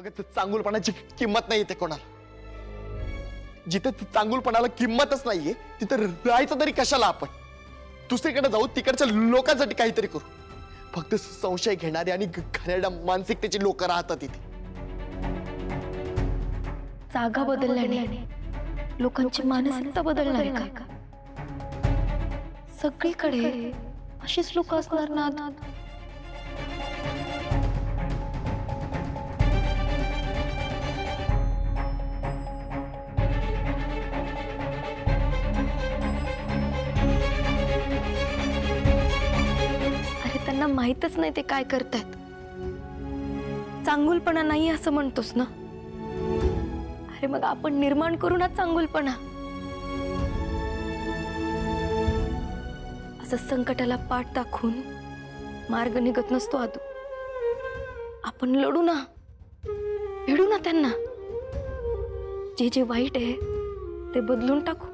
अगं चांगुलपणाची किंमत नाही ते कोणाला. जिथे चांगुलपणाला किंमतच नाहीये तिथे राहायचं तरी कशाला आपण. दुसरीकडे जाऊ, तिकडच्या लोकांसाठी काहीतरी करू. फक्त संशय घेणारे आणि घाणेरड्या मानसिकतेची लोक राहतात तिथे. जागा बदलल्याने लोकांची मानसिकता बदलणार आहे का? सगळीकडे अशीच लोक असणार ना. अरे त्यांना माहीतच नाही ते काय करतायत. चांगुलपणा नाही असं म्हणतोस ना. अरे मग आपण निर्माण करू ना चांगुलपणा. असं संकटाला पाठ दाखवून मार्ग निघत नसतो आदू. आपण लढू ना, भिडू ना त्यांना. जे जे वाईट आहे ते बदलून टाकू.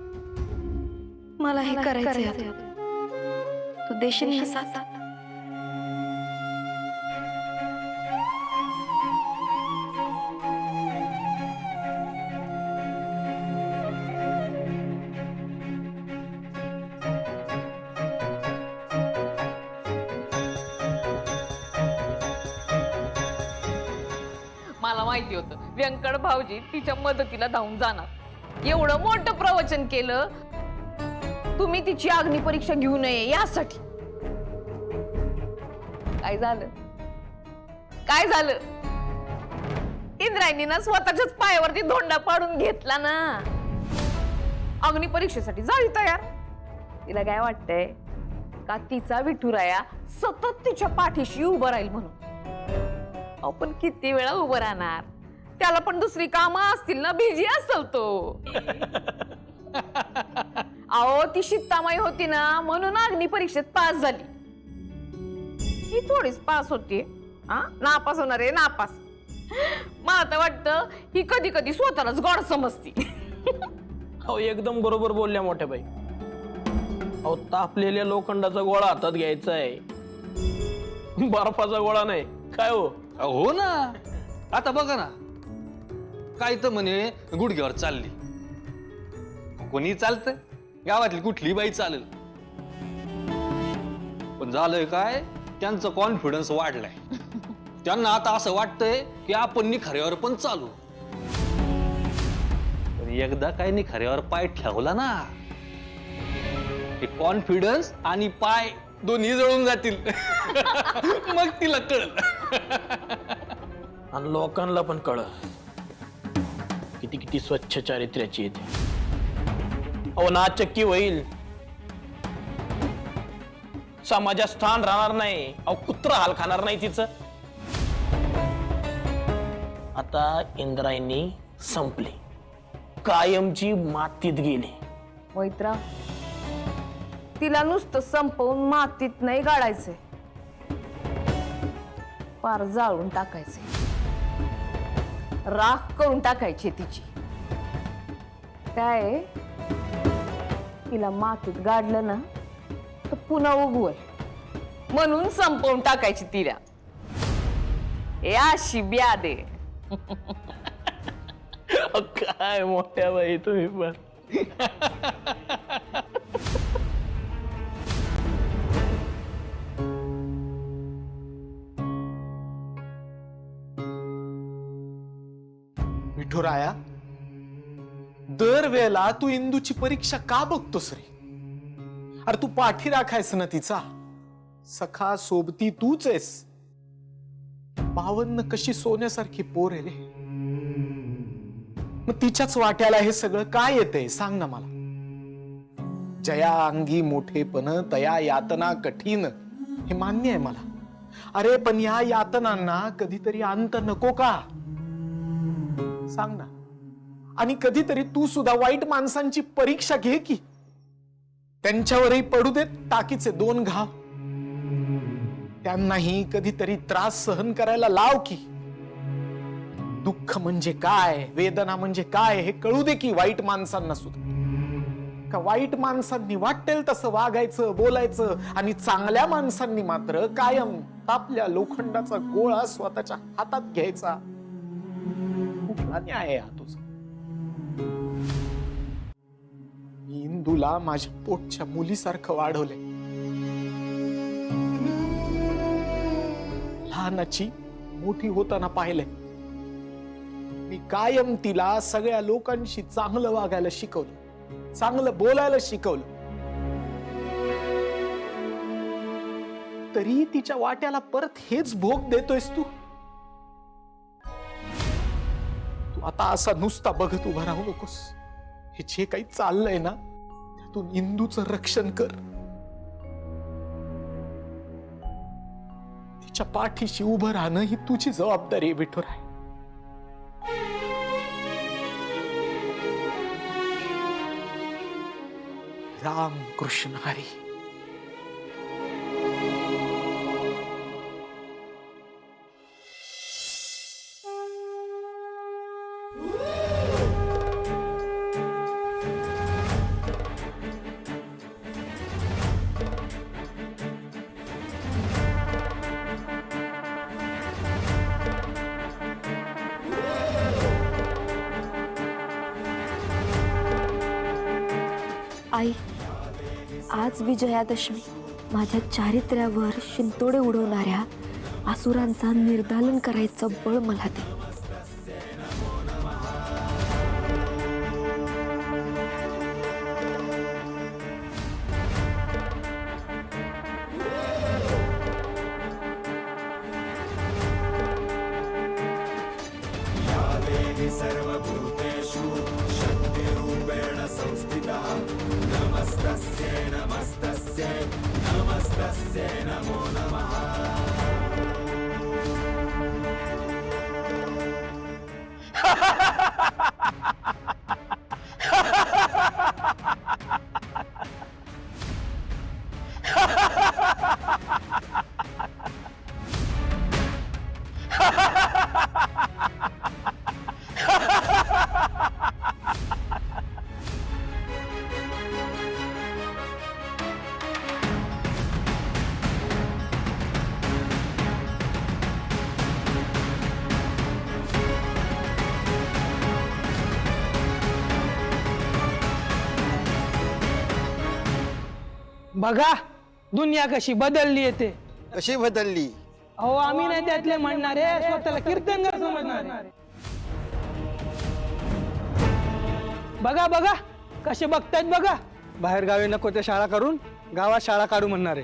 मला हे करायचंय. तू देशील ना साथ? मला माहिती होतं व्यंकट भाऊजी तिच्या मदतीला धावून जाणार. एवढं मोठं प्रवचन केलं तुम्ही तिची अग्नी परीक्षा घेऊ नये यासाठी. काय झालं? काय झालं? इंद्रायणीनं स्वतःच्याच पायावरती धोंडा पाडून घेतला ना. अग्नी परीक्षेसाठी झाली तयार. तिला काय वाटतंय का तिचा विठुराया सतत तिच्या पाठीशी उभं राहील म्हणून. आपण किती वेळा उभं राहणार? त्याला पण दुसरी कामं असतील ना. बिझी असेल तो. अहो ती शित्तामाई होती ना म्हणून अग्नी परीक्षेत पास झाली. ही थोडीच पास होती. नापास होणार आहे नापास. मला तर वाटतं ही कधी कधी स्वतःलाच गॉड समजती. अहो एकदम बरोबर बोलल्या मोठ्या बाई. अहो तापलेल्या लोखंडाचा गोळा हातात घ्यायचा आहे, बर्फाचा गोळा नाही. काय हो? हो ना. आता बघा ना, काय तर म्हणे गुडघ्यावर चालली. कोणी चालतंय? गावातली कुठली बाई चालेल. पण झालंय काय, त्यांचा कॉन्फिडन्स वाढलाय. त्यांना आता असं वाटतंय की आपण निखाऱ्यावर पण चालू. पण एकदा काय निखाऱ्यावर पाय ठेवला ना, कॉन्फिडन्स आणि पाय दोन्ही जळून जातील. मग तिला कळलं. आणि लोकांना पण कळलं किती किती स्वच्छ चारित्र्याची येते. अहो नाचक्की होईल, समाजात स्थान राहणार नाही. अहो कुत्रा हाल खाणार नाही तिचं. आता इंद्रायणी संपली, कायमची मातीत गेली. मैत्रा तिला नुसतं संपवून मातीत नाही गाडायचंय, पार जाळून टाकायचे. राख करून टाकायची तिची. काय तिला मातीत गाडलं ना तर पुन्हा उगवल म्हणून संपवून टाकायची तिला. अशी ब्याद आहे. काय मोठ्या बाई तुम्ही पण. विठुराया, दरवेळेला तू इंदूची परीक्षा का बघतोस रे? अरे तू पाठी राखायस ना तिचा. सखा सोबती तूच आहेस. बावन्न कशी सोन्यासारखी पोर आहे रे. मग तिच्याच वाट्याला हे सगळं काय येतंय सांग ना मला. जया अंगी मोठेपण तया यातना कठीण, हे मान्य आहे मला. अरे पण या यातनांना कधीतरी अंत नको का? सांग ना. आणि कधीतरी तू सुद्धा वाईट माणसांची परीक्षा घे की. त्यांच्यावरही पडू देत टाकीचे 2 घाव. त्यांनाही कधीतरी त्रास सहन करायला लाव की. दुःख म्हणजे काय, वेदना म्हणजे काय हे कळू दे की वाईट माणसांना सुद्धा. का वाईट माणसांनी वाटेल तसं वागायचं बोलायचं आणि चांगल्या माणसांनी मात्र कायम तापल्या लोखंडाचा गोळा स्वतःच्या हातात घ्यायचा. कुठला न्याय आहे हा तुझा? मी इंदूला माझ्या पोटच्या मुलीसारखं वाढवलंय. लहानाची मोठी होताना पाहिलंय. मी कायम तिला सगळ्या लोकांशी चांगलं वागायला शिकवलं, चांगलं बोलायला शिकवलं. तरी तिच्या वाट्याला परत हेच भोग देतोयस तू. तू आता असा नुसता बघत उभा राहू नकोस. हे जे काही चाललंय ना, त्यातून इंदूचं रक्षण कर. तिच्या पाठीशी उभं राहणं ही तुझी जबाबदारी आहे विठुराय. राम कृष्ण हरी. आई, आज विजयादशमी. माझ्या चारित्र्यावर शिंतोडे उडवणाऱ्या आसुरांचा निर्दालन करायचं बळ मला दे. बघा दुनिया कशी बदलली येते. कशी बदलली? अहो आम्ही नाही त्यातले म्हणणारे, स्वतःला कीर्तनकार समजणारे. बघा बघा कसे बघतायत बघा. बाहेर गावी नको ते शाळा करून गावात शाळा काढू म्हणणारे.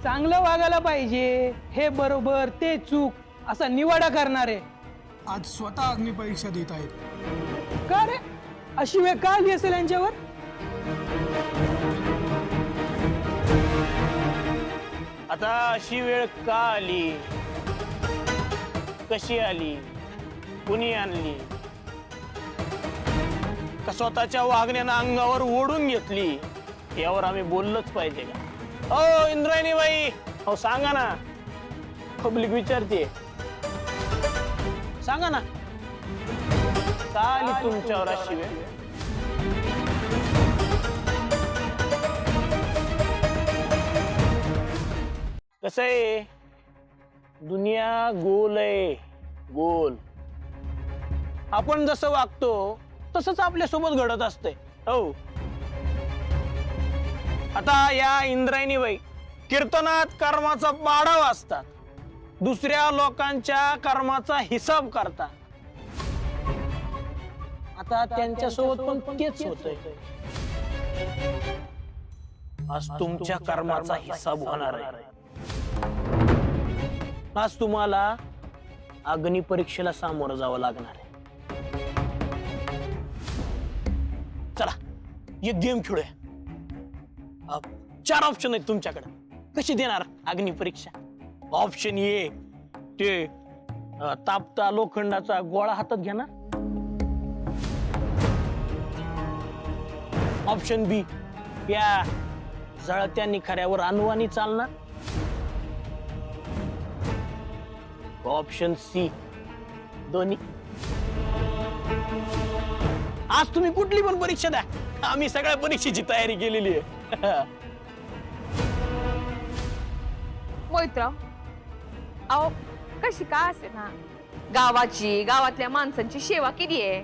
चांगलं वागायला पाहिजे, हे बरोबर ते चूक असा निवाडा करणारे. आज स्वतः अग्निपरीक्षा देत आहेत. का रे अशी वेळ का आली असेल यांच्यावर? आता अशी वेळ का आली, कशी आली, कुणी आणली, का स्वतःच्या वागण्यानं अंगावर ओढून घेतली, यावर आम्ही बोललंच पाहिजे का? हो इंद्रायणी बाई, हो सांगा ना, पब्लिक विचारते, सांगा ना का आली तुमच्यावर अशी वेळ? कसं आहे, दुनिया गोल आहे, गोल. आपण जसं वागतो तसंच आपल्या सोबत घडत असते. हो आता या इंद्रायणीबाई कीर्तनात कर्माचा पाढा वाचतात, दुसऱ्या लोकांच्या कर्माचा हिसाब करतात. आता त्यांच्या सोबत पण तेच होतंय. आज तुमच्या कर्माचा हिसाब होणार आहे. आज तुम्हाला अग्नी परीक्षेला सामोरं जावं लागणार आहे. चला एक गेम खेळूया. 4 ऑप्शन आहेत तुमच्याकडे. कशी देणार अग्नि परीक्षा? ऑप्शन ए, ते तापता लोखंडाचा गोळा हातात घेणार. ऑप्शन बी, या जळत्या निखाऱ्यावर अनवाणी चालणार. ऑप्शन सी, दोन्ही. आज तुम्ही कुठली पण परीक्षा द्या, आम्ही सगळ्या परीक्षेची तयारी केलेली आहे. मोहितराव, अहो कशी का असे ना गावाची गावातल्या माणसांची सेवा केली आहे.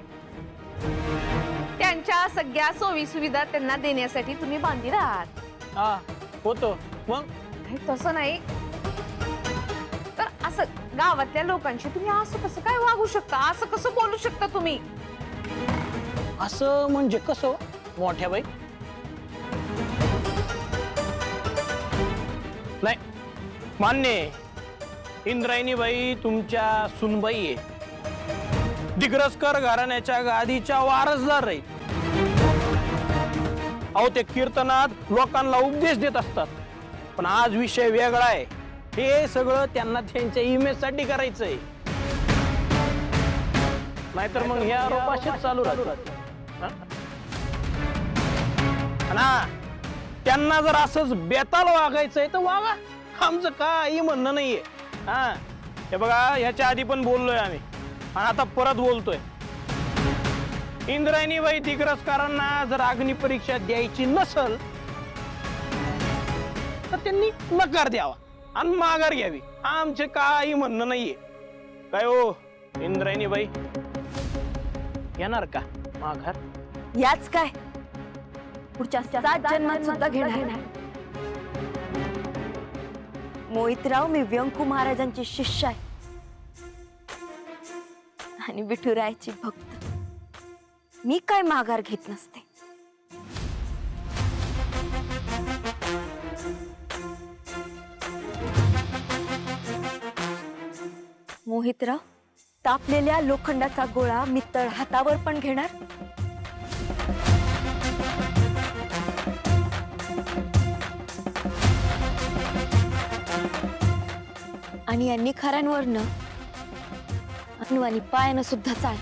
त्यांच्या सगळ्या सोयी सुविधा त्यांना देण्यासाठी तुम्ही बांधील आहात. हा होतो मग हे तसं नाही तर असं गावातल्या लोकांशी तुम्ही असं कसं काय वागू शकता, असं कसं बोलू शकता तुम्ही? असं म्हणजे कसं मोठ्या बाई? नाही मान्य आहे. इंद्रायणी बाई तुमच्या सुनबाई आहे. दिग्रसकर घराण्याच्या गादीच्या वारसदार राहील. अहो ते कीर्तनात लोकांना उपदेश देत असतात. पण आज विषय वेगळा आहे. हे सगळं त्यांना त्यांच्या इमेज साठी करायचंय. नाहीतर मग ह्या आरोप असेच चालू राहतात. हा? ना त्यांना जर असंच बेताल वागायचंय तर वागा. आमचं काही म्हणणं नाहीये. हा हे बघा ह्याच्या आधी पण बोललोय आम्ही आणि आता परत बोलतोय. इंद्रायणीबाई दिग्रसकारांना जर अग्निपरीक्षा द्यायची नसल तर त्यांनी नकार द्यावा आणि माघार घ्यावी. आमचे काही म्हणणं नाहीये. काय हो इंद्रायणीबाई येणार का माघार? याच काय पुढच्या 7 जन्मात सुद्धा घेणार. मोहितराव, मी व्यंकू महाराजांची शिष्य आहे आणि विठुरायाची भक्त. मी काय माघार घेत नसते. मोहितराव, तापलेल्या लोखंडाचा गोळा मी तळ हातावर पण घेणार आणि या निखाऱ्यांवरनं अनवानी पायानं सुद्धा चाल.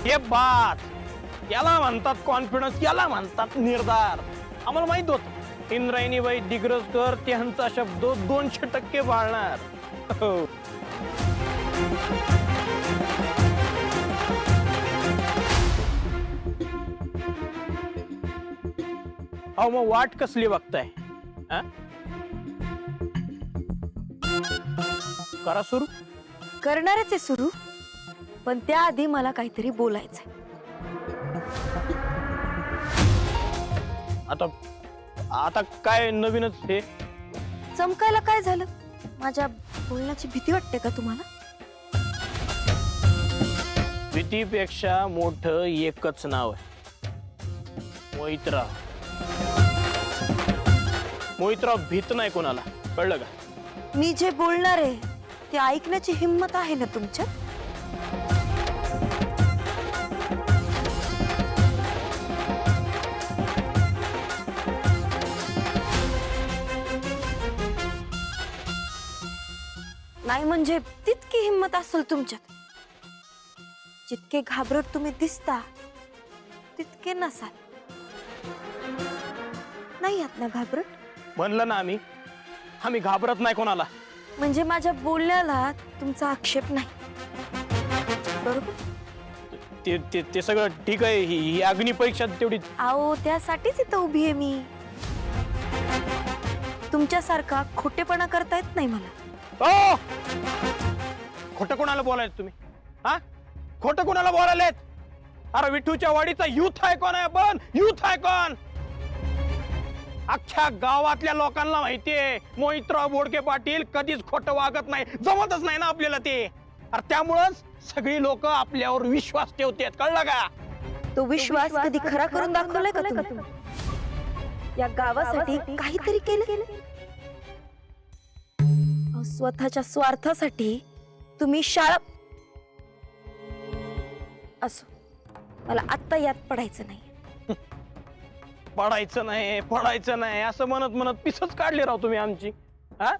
हे बात याला म्हणतात कॉन्फिडन्स, याला म्हणतात निर्धार. आम्हाला माहित होत इंद्रायणीबाई दिग्रसकर त्यांचा शब्द 200% पाळणार. हो. अहो मग वाट कसली बघताय? हा? करा सुरू. करणारच आहे सुरू, पण त्याआधी मला काहीतरी बोलायचंय. आता आता काय नवीनच हे? चमकायला काय झालं? माझ्या बोलण्याची भीती वाटते का तुम्हाला? भीतीपेक्षा मोठं एकच नाव आहे, मोहितराव. मोहितराव भीत नाही कोणाला, कळलं का? मी जे बोलणार आहे ते ऐकण्याची हिंमत आहे ना तुमच्यात? नाही म्हणजे तितकी हिंमत असेल तुमच्यात. जितके घाबरट तुम्ही दिसता तितके नसाल. नाही आहात ना घाबरट? म्हणलं ना आम्ही घाबरत नाही कोणाला. म्हणजे माझ्या बोलण्याला तुमचा आक्षेप नाही, बरोबर? ते सगळं ठीक आहे. ही अग्नी परीक्षा तेवढी. आओ त्यासाठीच इथं उभी आहे मी. तुमच्यासारखा खोटेपणा करता येत नाही मला. ओ खोटं कोणाला बोलायचं तुम्ही? हा खोटं कोणाला बोलायलेत? अरे विठूच्या वाडीचा युथ आहे कोण आहे? पण युथ आहे कोण? अख्ख्या गावातल्या लोकांना माहितीये मोहितराव बोडके पाटील कधीच खोटं वागत नाही. जमतच नाही ना आपल्याला ते. अरे त्यामुळंच सगळी लोक आपल्यावर विश्वास ठेवतात, कळलं का? तो विश्वास कधी खरा करून दाखवलाय का तुम्ही? या गावासाठी काहीतरी केलं? स्वतःच्या स्वार्थासाठी तुम्ही शाळा. असो, मला आत्ता यात पडायचं नाही. पडायचं नाही असं म्हणत पिसच काढली राव तुम्ही आमची. हा